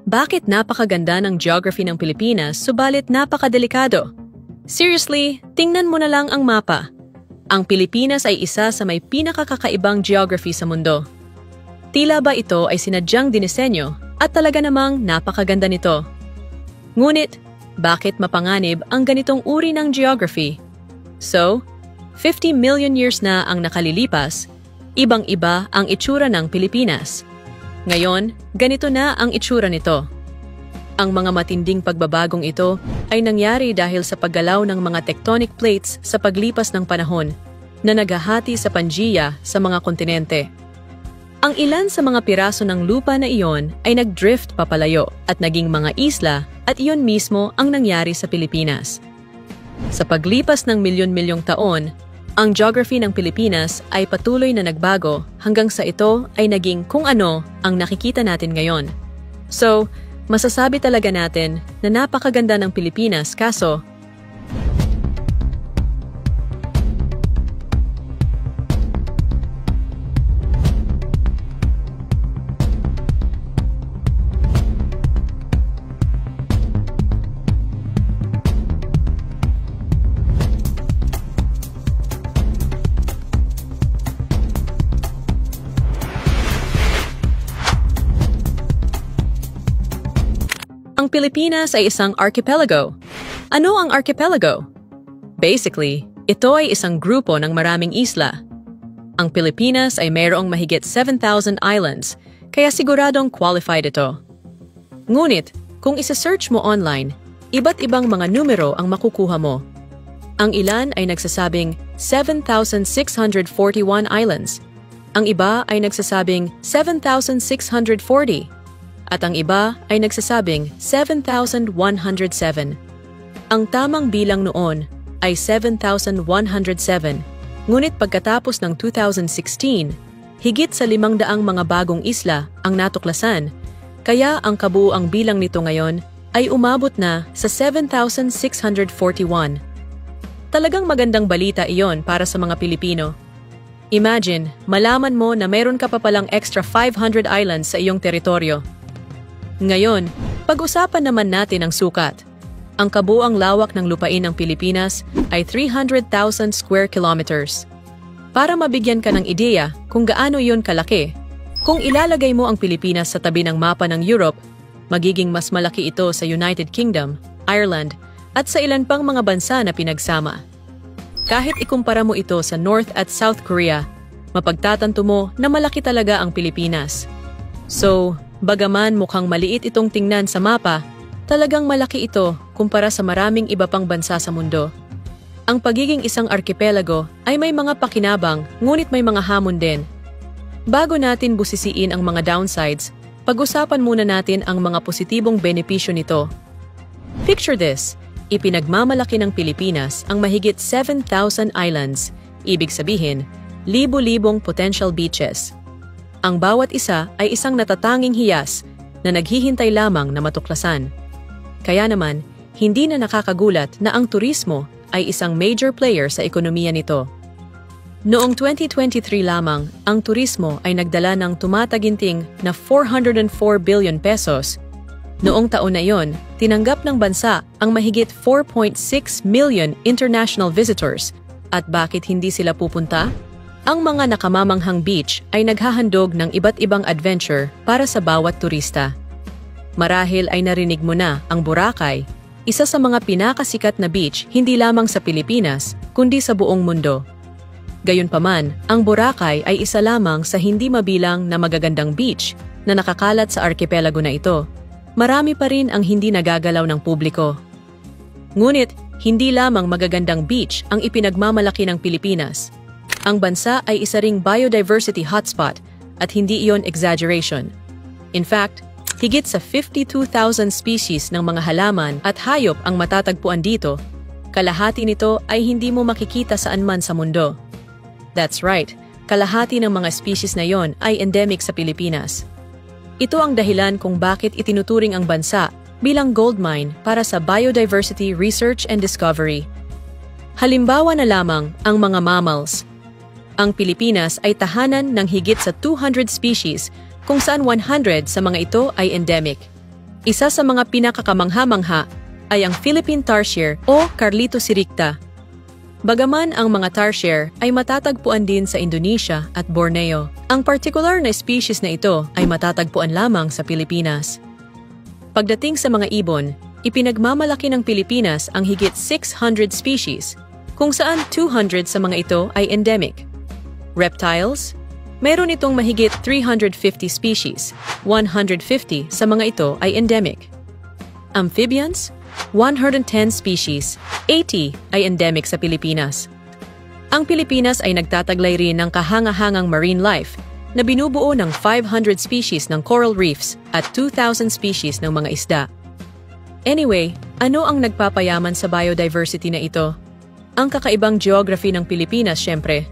Bakit napakaganda ng geography ng Pilipinas subalit napakadelikado? Seriously, tingnan mo na lang ang mapa. Ang Pilipinas ay isa sa may pinakakakaibang geography sa mundo. Tila ba ito ay sinadyang dinisenyo at talaga namang napakaganda nito? Ngunit, bakit mapanganib ang ganitong uri ng geography? So, 50 million years na ang nakalilipas, ibang-iba ang itsura ng Pilipinas. Ngayon, ganito na ang itsura nito. Ang mga matinding pagbabagong ito ay nangyari dahil sa paggalaw ng mga tectonic plates sa paglipas ng panahon na naghahati sa Pangaea sa mga kontinente. Ang ilan sa mga piraso ng lupa na iyon ay nagdrift papalayo at naging mga isla at iyon mismo ang nangyari sa Pilipinas. Sa paglipas ng milyon-milyong taon, ang geography ng Pilipinas ay patuloy na nagbago hanggang sa ito ay naging kung ano ang nakikita natin ngayon. So, masasabi talaga natin na napakaganda ng Pilipinas kaso ang Pilipinas ay isang archipelago. Ano ang archipelago? Basically, ito ay isang grupo ng maraming isla. Ang Pilipinas ay mayroong mahigit 7,000 islands, kaya siguradong qualified ito. Ngunit, kung isa-search mo online, iba't ibang mga numero ang makukuha mo. Ang ilan ay nagsasabing 7,641 islands. Ang iba ay nagsasabing 7,640. At ang iba ay nagsasabing 7,107. Ang tamang bilang noon ay 7,107, ngunit pagkatapos ng 2016, higit sa 500 mga bagong isla ang natuklasan, kaya ang kabuuang bilang nito ngayon ay umabot na sa 7,641. Talagang magandang balita iyon para sa mga Pilipino. Imagine, malaman mo na meron ka pa palang extra 500 islands sa iyong teritoryo. Ngayon, pag-usapan naman natin ang sukat. Ang kabuuang lawak ng lupain ng Pilipinas ay 300,000 square kilometers. Para mabigyan ka ng ideya kung gaano iyon kalaki, kung ilalagay mo ang Pilipinas sa tabi ng mapa ng Europe, magiging mas malaki ito sa United Kingdom, Ireland, at sa ilan pang mga bansa na pinagsama. Kahit ikumpara mo ito sa North at South Korea, mapagtatanto mo na malaki talaga ang Pilipinas. So, bagaman mukhang maliit itong tingnan sa mapa, talagang malaki ito kumpara sa maraming iba pang bansa sa mundo. Ang pagiging isang archipelago ay may mga pakinabang ngunit may mga hamon din. Bago natin busisiin ang mga downsides, pag-usapan muna natin ang mga positibong benepisyo nito. Picture this, ipinagmamalaki ng Pilipinas ang mahigit 7,000 islands, ibig sabihin, libo-libong potential beaches. Ang bawat isa ay isang natatanging hiyas na naghihintay lamang na matuklasan. Kaya naman, hindi na nakakagulat na ang turismo ay isang major player sa ekonomiya nito. Noong 2023 lamang, ang turismo ay nagdala ng tumataginting na 404 billion pesos. Noong taon na iyon, tinanggap ng bansa ang mahigit 4.6 million international visitors. At bakit hindi sila pupunta? Ang mga nakamamanghang beach ay naghahandog ng iba't ibang adventure para sa bawat turista. Marahil ay narinig mo na ang Boracay, isa sa mga pinakasikat na beach hindi lamang sa Pilipinas, kundi sa buong mundo. Gayunpaman, ang Boracay ay isa lamang sa hindi mabilang na magagandang beach na nakakalat sa archipelago na ito. Marami pa rin ang hindi nagagalaw ng publiko. Ngunit, hindi lamang magagandang beach ang ipinagmamalaki ng Pilipinas. Ang bansa ay isa ring biodiversity hotspot at hindi iyon exaggeration. In fact, higit sa 52,000 species ng mga halaman at hayop ang matatagpuan dito. Kalahati nito ay hindi mo makikita saan man sa mundo. That's right, kalahati ng mga species na iyon ay endemic sa Pilipinas. Ito ang dahilan kung bakit itinuturing ang bansa bilang gold mine para sa biodiversity research and discovery. Halimbawa na lamang ang mga mammals. Ang Pilipinas ay tahanan ng higit sa 200 species kung saan 100 sa mga ito ay endemic. Isa sa mga pinakakamangha-mangha ay ang Philippine tarsier o Carlito siricta. Bagaman ang mga tarsier ay matatagpuan din sa Indonesia at Borneo, ang particular na species na ito ay matatagpuan lamang sa Pilipinas. Pagdating sa mga ibon, ipinagmamalaki ng Pilipinas ang higit 600 species, kung saan 200 sa mga ito ay endemic. Reptiles, meron itong mahigit 350 species, 150 sa mga ito ay endemic. Amphibians, 110 species, 80 ay endemic sa Pilipinas. Ang Pilipinas ay nagtataglay rin ng kahangahangang marine life na binubuo ng 500 species ng coral reefs at 2,000 species ng mga isda. Anyway, ano ang nagpapayaman sa biodiversity na ito? Ang kakaibang geography ng Pilipinas, syempre.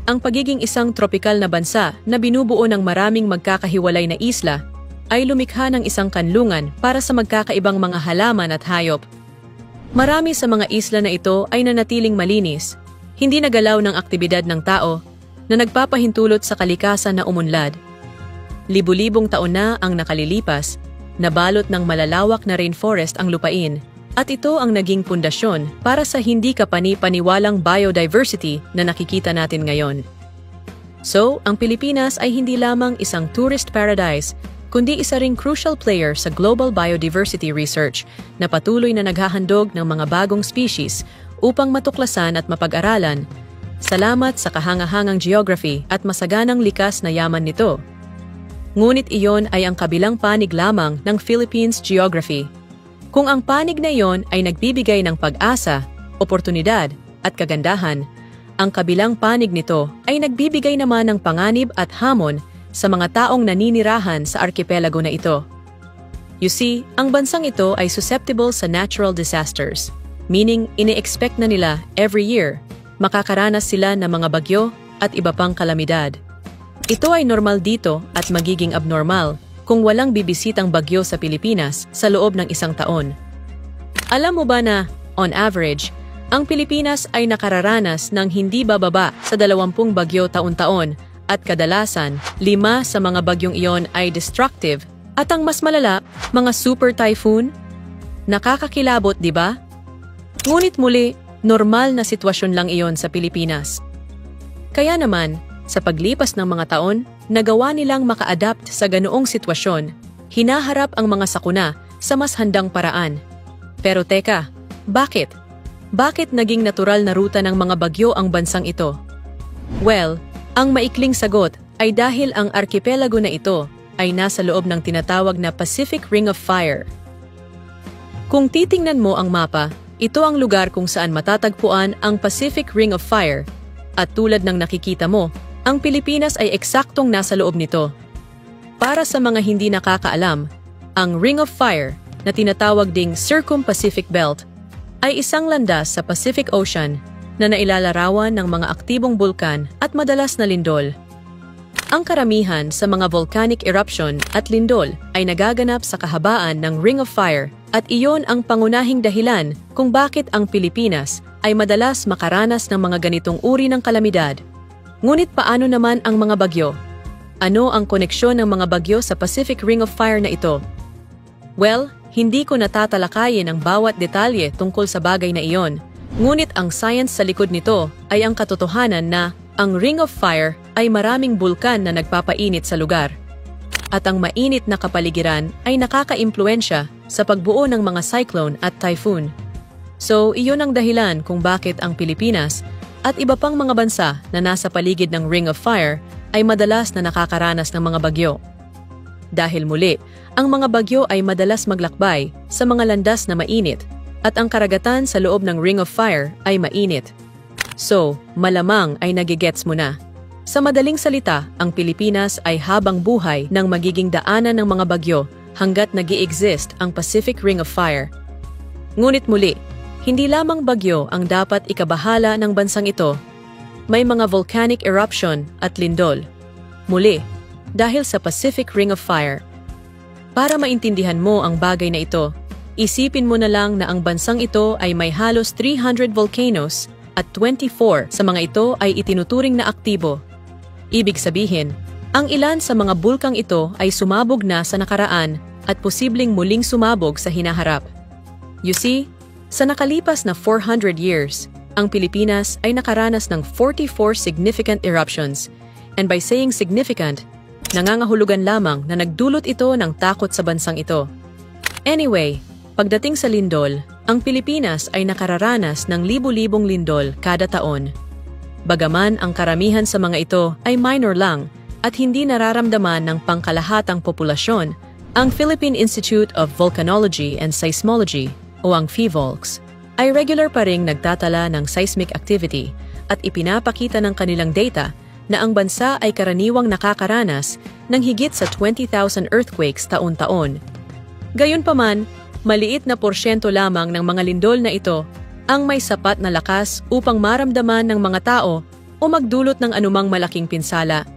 Ang pagiging isang tropikal na bansa na binubuo ng maraming magkakahiwalay na isla ay lumikha ng isang kanlungan para sa magkakaibang mga halaman at hayop. Marami sa mga isla na ito ay nanatiling malinis, hindi nagalaw ng aktibidad ng tao, na nagpapahintulot sa kalikasan na umunlad. Libu-libong taon na ang nakalilipas, nabalot ng malalawak na rainforest ang lupain, at ito ang naging pundasyon para sa hindi kapani-paniwalang biodiversity na nakikita natin ngayon. So, ang Pilipinas ay hindi lamang isang tourist paradise, kundi isa ring crucial player sa global biodiversity research na patuloy na naghahandog ng mga bagong species upang matuklasan at mapag-aralan. Salamat sa kahangahangang geography at masaganang likas na yaman nito. Ngunit iyon ay ang kabilang panig lamang ng Philippines geography. Kung ang panig na iyon ay nagbibigay ng pag-asa, oportunidad at kagandahan, ang kabilang panig nito ay nagbibigay naman ng panganib at hamon sa mga taong naninirahan sa arkipelago na ito. You see, ang bansang ito ay susceptible sa natural disasters, meaning ine-expect na nila every year makakaranas sila ng mga bagyo at iba pang kalamidad. Ito ay normal dito at magiging abnormal kung walang bibisitang bagyo sa Pilipinas sa loob ng isang taon. Alam mo ba na, on average, ang Pilipinas ay nakararanas ng hindi bababa sa 20 bagyo taon-taon at kadalasan, 5 sa mga bagyong iyon ay destructive at ang mas malala, mga super typhoon? Nakakakilabot, di ba? Ngunit muli, normal na sitwasyon lang iyon sa Pilipinas. Kaya naman, sa paglipas ng mga taon, nagawa nilang maka-adapt sa ganoong sitwasyon, hinaharap ang mga sakuna sa mas handang paraan. Pero teka, bakit? Bakit naging natural na ruta ng mga bagyo ang bansang ito? Well, ang maikling sagot ay dahil ang arkipelago na ito ay nasa loob ng tinatawag na Pacific Ring of Fire. Kung titingnan mo ang mapa, ito ang lugar kung saan matatagpuan ang Pacific Ring of Fire, at tulad ng nakikita mo, ang Pilipinas ay eksaktong nasa loob nito. Para sa mga hindi nakakaalam, ang Ring of Fire, na tinatawag ding Circum-Pacific Belt, ay isang landas sa Pacific Ocean na nailalarawan ng mga aktibong bulkan at madalas na lindol. Ang karamihan sa mga volcanic eruption at lindol ay nagaganap sa kahabaan ng Ring of Fire at iyon ang pangunahing dahilan kung bakit ang Pilipinas ay madalas makaranas ng mga ganitong uri ng kalamidad. Ngunit paano naman ang mga bagyo? Ano ang koneksyon ng mga bagyo sa Pacific Ring of Fire na ito? Well, hindi ko natatalakayin ang bawat detalye tungkol sa bagay na iyon. Ngunit ang science sa likod nito ay ang katotohanan na ang Ring of Fire ay maraming bulkan na nagpapainit sa lugar. At ang mainit na kapaligiran ay nakaka-impluensya sa pagbuo ng mga cyclone at typhoon. So, iyon ang dahilan kung bakit ang Pilipinas at iba pang mga bansa na nasa paligid ng Ring of Fire ay madalas na nakakaranas ng mga bagyo. Dahil muli, ang mga bagyo ay madalas maglakbay sa mga landas na mainit at ang karagatan sa loob ng Ring of Fire ay mainit. So, malamang ay nagigets mo na. Sa madaling salita, ang Pilipinas ay habang buhay ng magiging daanan ng mga bagyo hanggat nag-i-exist ang Pacific Ring of Fire. Ngunit muli, hindi lamang bagyo ang dapat ikabahala ng bansang ito. May mga volcanic eruption at lindol. Muli, dahil sa Pacific Ring of Fire. Para maintindihan mo ang bagay na ito, isipin mo na lang na ang bansang ito ay may halos 300 volcanoes at 24 sa mga ito ay itinuturing na aktibo. Ibig sabihin, ang ilan sa mga bulkang ito ay sumabog na sa nakaraan at posibleng muling sumabog sa hinaharap. You see, sa nakalipas na 400 years, ang Pilipinas ay nakaranas ng 44 significant eruptions, and by saying significant, nangangahulugan lamang na nagdulot ito ng takot sa bansang ito. Anyway, pagdating sa lindol, ang Pilipinas ay nakararanas ng libu-libong lindol kada taon. Bagaman ang karamihan sa mga ito ay minor lang at hindi nararamdaman ng pangkalahatang populasyon, ang Philippine Institute of Volcanology and Seismology o ang PHIVOLCS ay regular pa ring nagtatala ng seismic activity at ipinapakita ng kanilang data na ang bansa ay karaniwang nakakaranas ng higit sa 20,000 earthquakes taon-taon. Gayunpaman, maliit na porsyento lamang ng mga lindol na ito ang may sapat na lakas upang maramdaman ng mga tao o magdulot ng anumang malaking pinsala.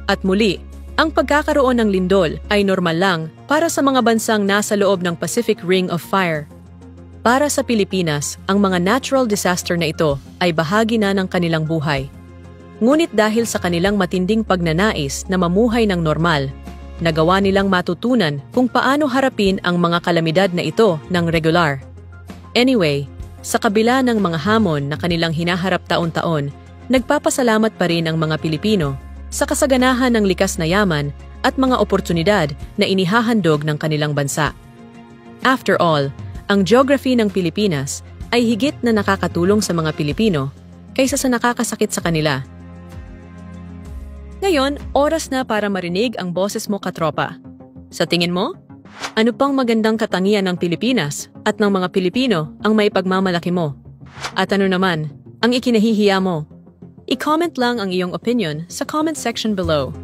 At muli, ang pagkakaroon ng lindol ay normal lang para sa mga bansang nasa loob ng Pacific Ring of Fire. Para sa Pilipinas, ang mga natural disaster na ito ay bahagi na ng kanilang buhay. Ngunit dahil sa kanilang matinding pagnanais na mamuhay ng normal, nagawa nilang matutunan kung paano harapin ang mga kalamidad na ito ng regular. Anyway, sa kabila ng mga hamon na kanilang hinaharap taon-taon, nagpapasalamat pa rin ang mga Pilipino sa kasaganahan ng likas na yaman at mga oportunidad na inihahandog ng kanilang bansa. After all, ang geography ng Pilipinas ay higit na nakakatulong sa mga Pilipino kaysa sa nakakasakit sa kanila. Ngayon, oras na para marinig ang boses mo, katropa. Sa tingin mo, ano pang magandang katangian ng Pilipinas at ng mga Pilipino ang maipagmamalaki mo? At ano naman ang ikinahihiya mo? I-comment lang ang iyong opinion sa comment section below.